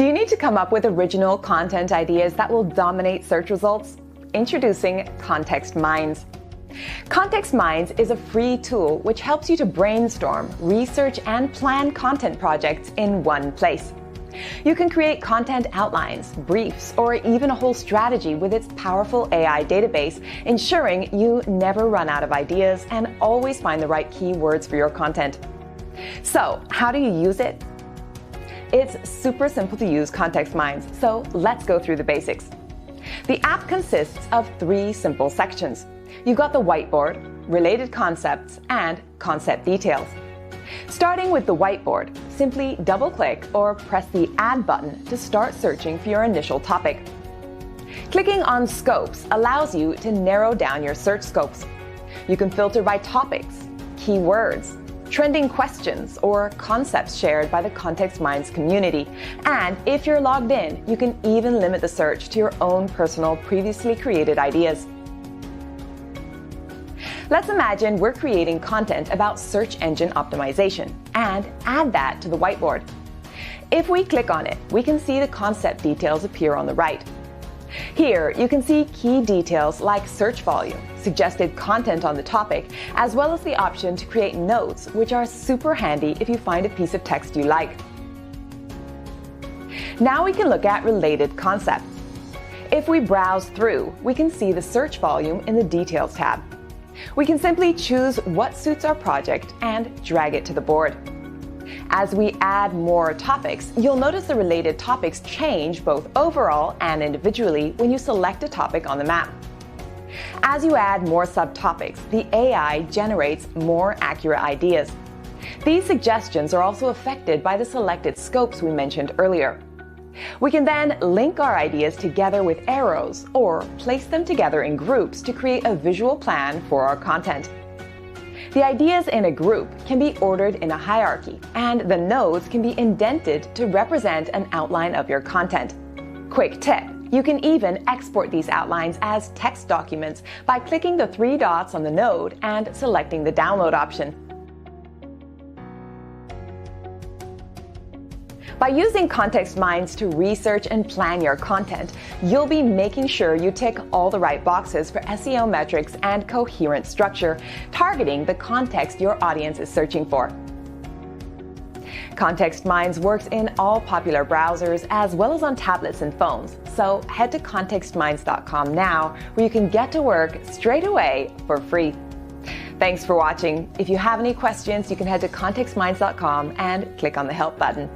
Do you need to come up with original content ideas that will dominate search results? Introducing ContextMinds. ContextMinds is a free tool which helps you to brainstorm, research, and plan content projects in one place. You can create content outlines, briefs, or even a whole strategy with its powerful AI database, ensuring you never run out of ideas and always find the right keywords for your content. So, how do you use it? It's super simple to use ContextMinds, so let's go through the basics. The app consists of 3 simple sections. You've got the whiteboard, related concepts, and concept details. Starting with the whiteboard, simply double-click or press the Add button to start searching for your initial topic. Clicking on Scopes allows you to narrow down your search scopes. You can filter by topics, keywords, trending questions, or concepts shared by the ContextMinds community. And if you're logged in, you can even limit the search to your own personal, previously created ideas. Let's imagine we're creating content about search engine optimization and add that to the whiteboard. If we click on it, we can see the concept details appear on the right. Here, you can see key details like search volume, suggested content on the topic, as well as the option to create notes, which are super handy if you find a piece of text you like. Now we can look at related concepts. If we browse through, we can see the search volume in the Details tab. We can simply choose what suits our project and drag it to the board. As we add more topics, you'll notice the related topics change both overall and individually when you select a topic on the map. As you add more subtopics, the AI generates more accurate ideas. These suggestions are also affected by the selected scopes we mentioned earlier. We can then link our ideas together with arrows or place them together in groups to create a visual plan for our content. The ideas in a group can be ordered in a hierarchy, and the nodes can be indented to represent an outline of your content. Quick tip: you can even export these outlines as text documents by clicking the 3 dots on the node and selecting the download option. By using ContextMinds to research and plan your content, you'll be making sure you tick all the right boxes for SEO metrics and coherent structure, targeting the context your audience is searching for. ContextMinds works in all popular browsers as well as on tablets and phones, so head to ContextMinds.com now, where you can get to work straight away for free. Thanks for watching. If you have any questions, you can head to ContextMinds.com and click on the Help button.